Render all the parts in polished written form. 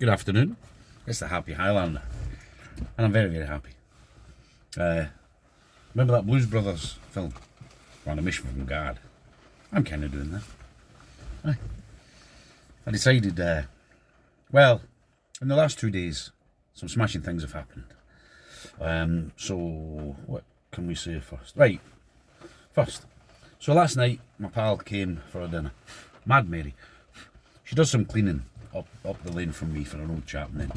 Good afternoon. It's the Happy Highlander, and I'm very, very happy. Remember that Blues Brothers film? On a mission from God. I'm kind of doing that. I decided, well, in the last 2 days, some smashing things have happened. So, what can we say first? Right, first. So last night, my pal came for a dinner. Mad Mary. She does some cleaning up the lane from me for an old chap, and then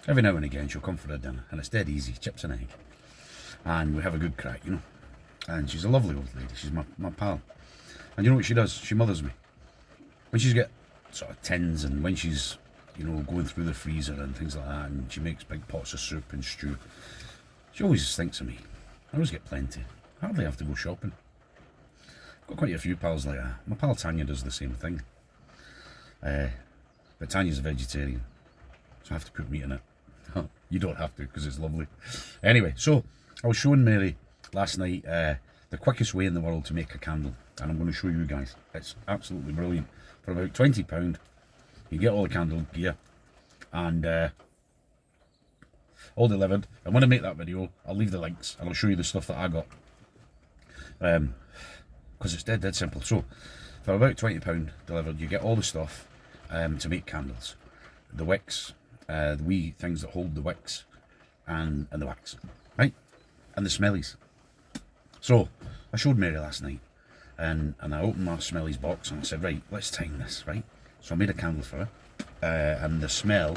every now and again she'll come for a dinner, and it's dead easy, chips and egg. And we have a good crack, you know. And she's a lovely old lady, she's my pal. And you know what she does? She mothers me. When she's got sort of tins, and when she's, you know, going through the freezer and things like that, and she makes big pots of soup and stew, she always thinks of me. I always get plenty. Hardly have to go shopping. I've got quite a few pals like that. My pal Tanya does the same thing. But Tanya's a vegetarian, so I have to put meat in it. You don't have to, because it's lovely. Anyway, so I was showing Mary last night the quickest way in the world to make a candle, and I'm going to show you guys. It's absolutely brilliant. For about £20, you get all the candle gear, and all delivered. And when I make that video, I'll leave the links, and I'll show you the stuff that I got. Because it's dead simple. So, for about £20 delivered, you get all the stuff to make candles. The wicks, the wee things that hold the wicks, and the wax, right? And the smellies. So, I showed Mary last night, and I opened my smellies box, and I said, right, let's time this, right? So I made a candle for her, and the smell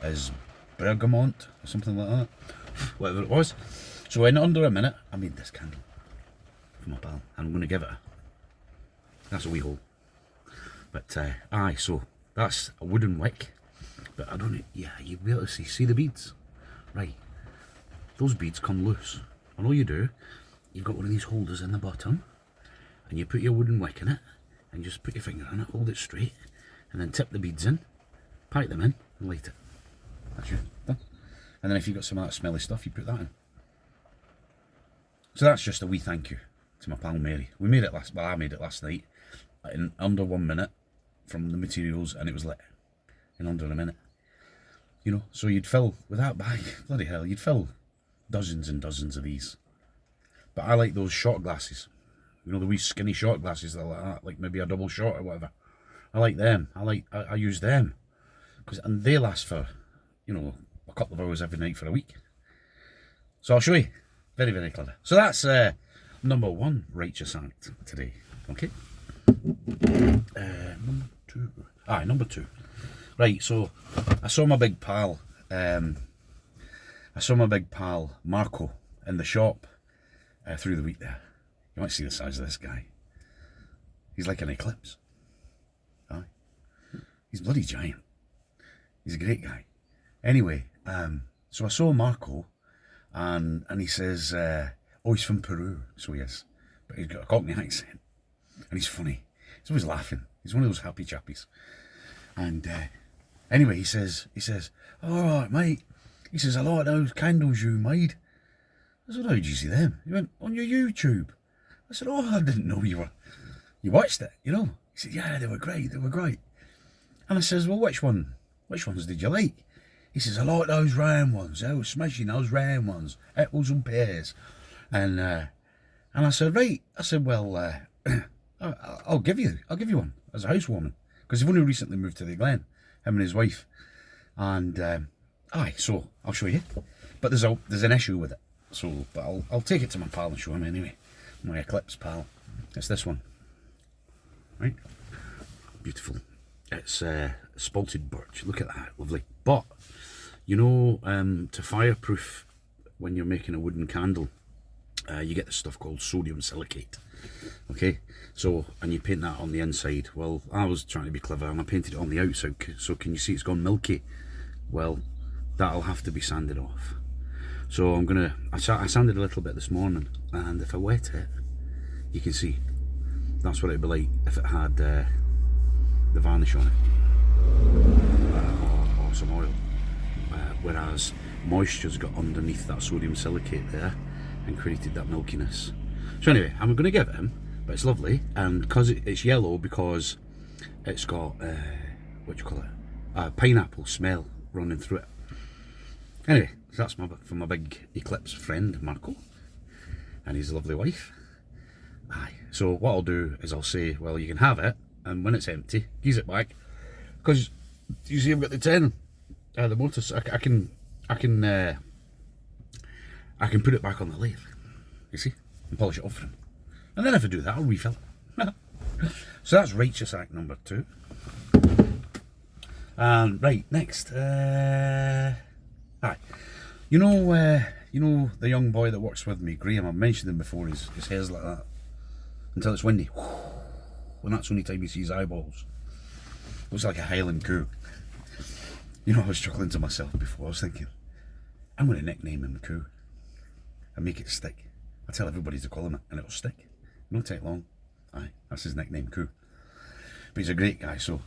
is bergamot, or something like that, whatever it was. So in under a minute, I made this candle for my pal, and I'm going to give it her. That's a wee hole. But, aye, so that's a wooden wick. But I don't know, yeah, you'll be able to see the beads? Right. Those beads come loose. And all you do, you've got one of these holders in the bottom, and you put your wooden wick in it, and just put your finger on it, hold it straight, and then tip the beads in, pipe them in, and light it. That's you, done. And then if you've got some of that smelly stuff, you put that in. So that's just a wee thank you to my pal Mary. We made it last, well, I made it last night in under 1 minute from the materials, and it was lit in under a minute. You know, so you'd fill, with that bag, bloody hell, you'd fill dozens and dozens of these. But I like those shot glasses. You know, the wee skinny shot glasses that are like that, like maybe a double shot or whatever. I like them. I use them. And they last for, you know, a couple of hours every night for a week. So I'll show you. Very, very clever. So that's number one righteous act today. Okay? Number two. Right, so I saw my big pal, Marco in the shop through the week there. You might see the size of this guy. He's like an eclipse. Aye. He's bloody giant. He's a great guy. Anyway, so I saw Marco, and he says, oh, he's from Peru, so he is. But he's got a Cockney accent, and he's funny. He's always laughing. He's one of those happy chappies. And anyway, he says, all right, mate. He says, I like those candles you made. I said, how did you see them? He went, on your YouTube. I said, oh, I didn't know you watched it, you know. He said, yeah, they were great. And I says, well, which ones did you like? He says, I like those round ones. They were smashing, those round ones, apples and pears. And I said, right. I said, well, I'll give you one as a housewarming, because they've only recently moved to the Glen, him and his wife. And aye, so I'll show you. But there's an issue with it. So, but I'll take it to my pal and show him anyway. My eclipse pal. It's this one. Right? Beautiful. It's spalted birch. Look at that. Lovely. But, you know, to fireproof when you're making a wooden candle, you get this stuff called sodium silicate. Okay? So, and you paint that on the inside. Well, I was trying to be clever, and I painted it on the outside. So can you see it's gone milky? Well, that'll have to be sanded off. So I sanded a little bit this morning, and if I wet it, you can see that's what it'd be like if it had the varnish on it, or some oil. Whereas moisture's got underneath that sodium silicate there and created that milkiness. So anyway, I'm going to give it him, but it's lovely, and because it's yellow, because it's got what do you call it? Pineapple smell running through it. Anyway, so that's for my big Eclipse friend, Marco, and his lovely wife. Aye. So what I'll do is I'll say, well, you can have it, and when it's empty, give it back. Because, you see, I've got the 10, the motor, so I can put it back on the lathe, you see, and polish it off for him. And then if I do that, I'll refill it. So that's righteous act number 2. And right, next, aye, you know the young boy that works with me, Graham. I've mentioned him before. His hair's like that until it's windy, and that's the only time you see his eyeballs. Looks like a Highland coo. You know, I was chuckling to myself before. I was thinking, I'm going to nickname him Coo and make it stick. I tell everybody to call him it, and it'll stick. It won't take long. Aye, that's his nickname, Coo. But he's a great guy. So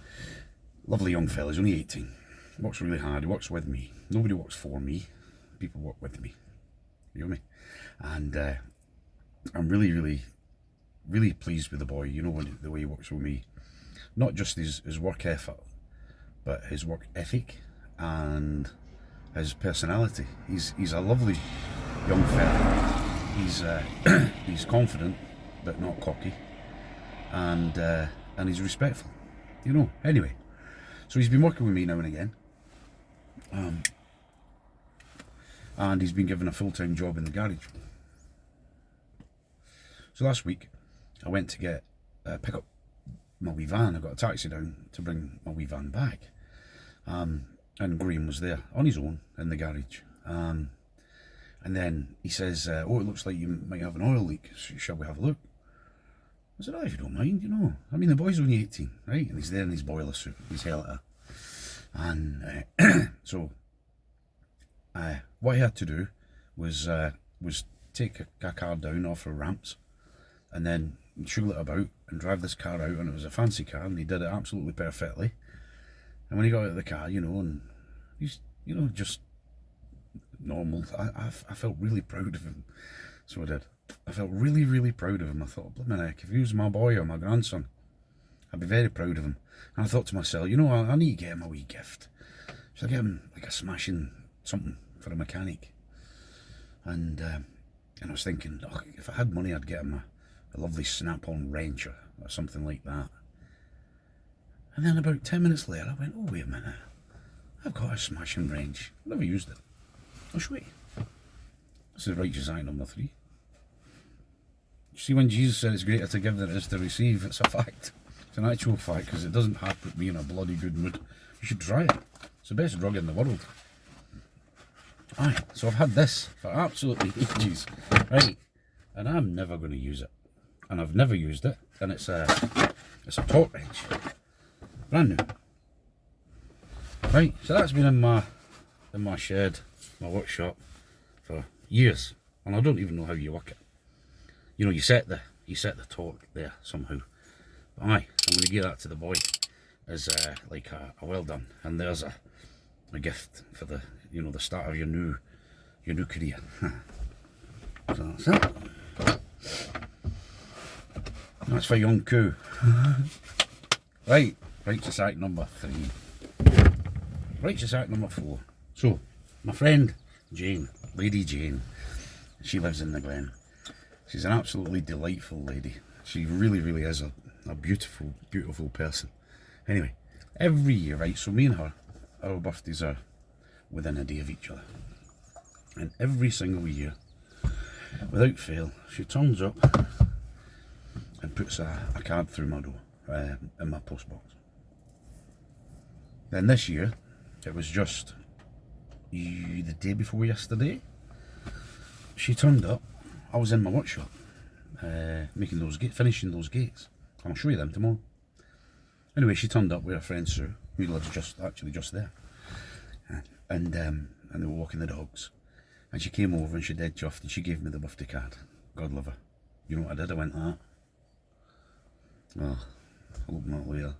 lovely young fella. He's only 18. Works really hard. He works with me. Nobody works for me. People work with me. You know me? And I'm really, really, really pleased with the boy. You know, the way he works with me. Not just his work effort, but his work ethic and his personality. He's a lovely young fella. He's confident, but not cocky, and he's respectful. You know. Anyway, so he's been working with me now and again. And he's been given a full-time job in the garage. So last week, I went to pick up my wee van. I got a taxi down to bring my wee van back. And Graham was there on his own in the garage. And then he says, oh, it looks like you might have an oil leak. Shall we have a look? I said, oh, if you don't mind, you know. I mean, the boy's only 18, right? And he's there in his boiler suit, his helter. And so what he had to do was take a car down off the ramps and then shuggle it about and drive this car out, and it was a fancy car, and he did it absolutely perfectly. And when he got out of the car, you know, and he's, you know, just normal, I felt really proud of him. So I did. I felt really, really proud of him. I thought, blimey heck, if he was my boy or my grandson, I'd be very proud of him. And I thought to myself, you know, I need to get him a wee gift. Should I get him like a smashing something for a mechanic? And I was thinking, oh, if I had money, I'd get him a lovely snap-on wrench or something like that. And then about 10 minutes later, I went, oh, wait a minute. I've got a smashing wrench. I've never used it. I'll show you. This is righteous act number 3. You see, when Jesus said it's greater to give than it is to receive, it's a fact. It's an actual fact, because it doesn't have to put me in a bloody good mood. You should try it. It's the best drug in the world. Aye, so I've had this for absolutely ages, right? And I'm never going to use it. And I've never used it. And it's a torque wrench. Brand new. Right, so that's been in my shed, my workshop, for years. And I don't even know how you work it. You know, you set the torque there somehow. But aye, I'm going to give that to the boy as like a well done. And there's a gift for the, you know, the start of your new career. So that's it. That's for young Coo. Right, righteous act number 3. Righteous act number 4. So, my friend Jane, Lady Jane, she lives in the Glen. She's an absolutely delightful lady. She really, really is a beautiful, beautiful person. Anyway, every year, right, so me and her, our birthdays are within a day of each other. And every single year, without fail, she turns up and puts a card through my door, in my post box. Then this year, it was just the day before yesterday, she turned up. I was in my workshop, making those finishing those gates. I'll show you them tomorrow. Anyway, she turned up with her friend Sue, who lives just there, and they were walking the dogs. And she came over and she dead chuffed and she gave me the birthday card. God love her. You know what I did? I went, oh, I'll open that later.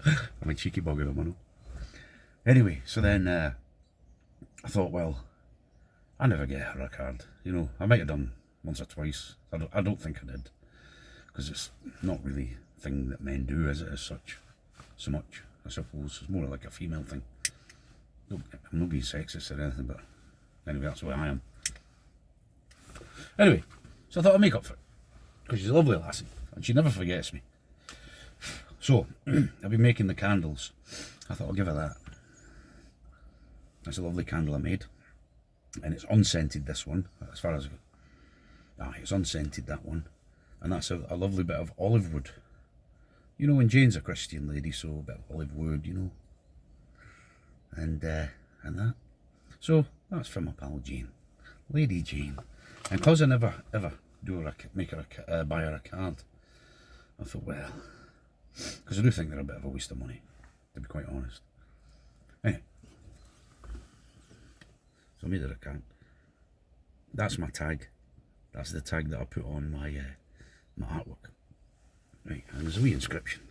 I mean, cheeky bugger them, I know. Anyway, so then I thought, well, I never get her a card. You know, I might have done once or twice. I don't think I did, because it's not really a thing that men do, is it, as such, so much, I suppose. It's more like a female thing. I'm not being sexist or anything, but anyway, that's where I am. Anyway, so I thought I'd make up for it, because she's a lovely lassie, and she never forgets me. So, I've been making the candles. I thought I'll give her that. That's a lovely candle I made. And it's unscented, this one, as far as... it's unscented, that one. And that's a lovely bit of olive wood. You know, when Jane's a Christian lady, so a bit of olive wood, you know. And that. So, that's for my pal Jane. Lady Jane. And because I never, ever buy her a card, I thought, well... Because I do think they're a bit of a waste of money, to be quite honest. Anyway. So I made her a card. That's my tag. That's the tag that I put on my my artwork. Right, and there's a wee inscription.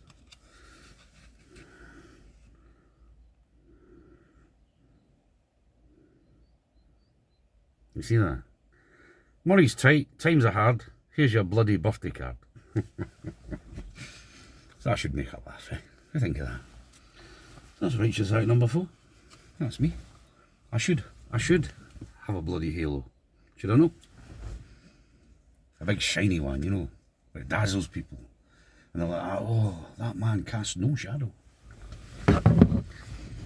You see that? Money's tight, times are hard. Here's your bloody birthday card. So that should make her laugh, eh? I think of that. That's righteous out number 4. That's me. I should have a bloody halo. Should I know? A big shiny one, you know, where it dazzles people. And they're like, oh, that man casts no shadow.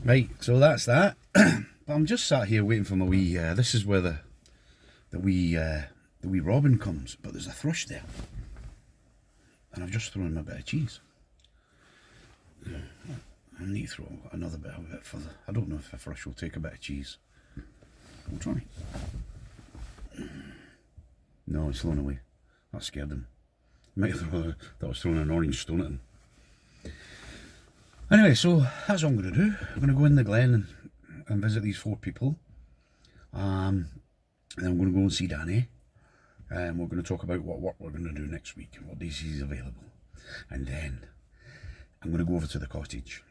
Right, so that's that. But I'm just sat here waiting for my wee, this is where the wee robin comes, but there's a thrush there. And I've just thrown him a bit of cheese. I need to throw another bit of it further. I don't know if a thrush will take a bit of cheese. We'll try. No, it's flown away. That scared him. Might have thought I was throwing an orange stone at him. Anyway, so that's what I'm going to do. I'm going to go in the glen and visit these 4 people. And then I'm going to go and see Danny. And we're going to talk about what work we're going to do next week and what days he's available. And then I'm going to go over to the cottage.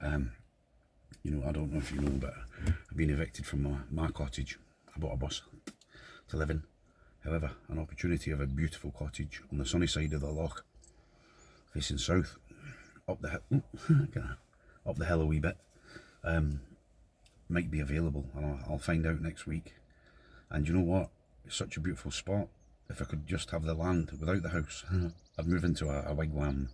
You know, I don't know if you know, but I've been evicted from my cottage. I bought a bus to live in. However, an opportunity of a beautiful cottage on the sunny side of the loch, facing south, up the hill, up the hill a wee bit, might be available, and I'll find out next week. And you know what? It's such a beautiful spot. If I could just have the land without the house, I'd move into a wigwam.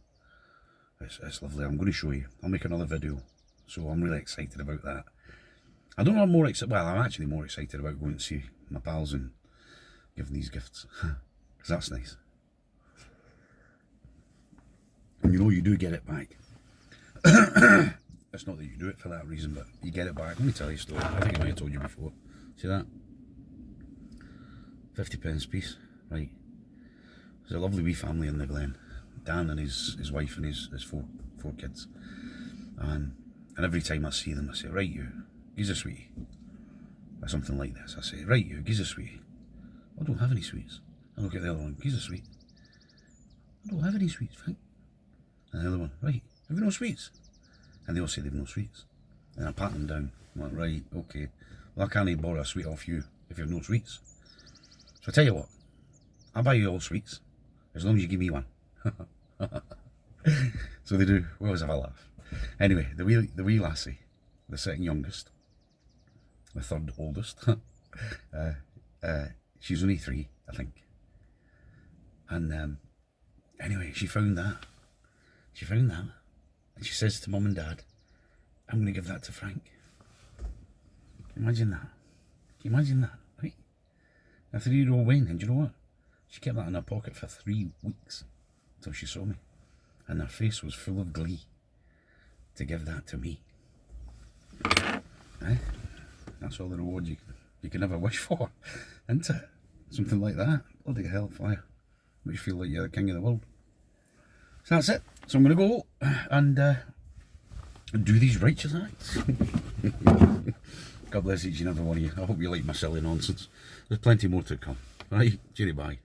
It's lovely. I'm going to show you. I'll make another video. So I'm really excited about that. I don't know, I'm more excited. Well, I'm actually more excited about going to see my pals and giving these gifts. Because that's nice. And you know, you do get it back. It's not that you do it for that reason, but you get it back. Let me tell you a story. I think I might have told you before. See that? 50p piece. Right. There's a lovely wee family in the glen. Dan and his wife and his four kids. And every time I see them, I say, right, you, gives a sweetie. Or something like this. I say, right, you, gives a sweetie. I don't have any sweets. I look at the other one, gives a sweet. I don't have any sweets, Frank. And the other one, right, have you no sweets? And they all say they've no sweets. And I pat them down. I'm like, right, okay. Well, I can't borrow a sweet off you if you have no sweets. So I tell you what, I'll buy you all sweets, as long as you give me one. So they do. We always have a laugh. Anyway, the wee lassie, the second youngest, the third oldest, she's only 3, I think. And anyway, she found that. And she says to Mum and Dad, I'm going to give that to Frank. Can you imagine that? Can you imagine that? Right? A 3-year-old Wayne, and do you know what? She kept that in her pocket for 3 weeks until she saw me. And her face was full of glee to give that to me. Eh? That's all the reward you can ever wish for, isn't it? Something like that. Bloody hellfire. Makes you feel like you're the king of the world. So that's it. So I'm going to go and do these righteous acts. God bless each and every one of you. I hope you like my silly nonsense. There's plenty more to come. Right? Cheery bye.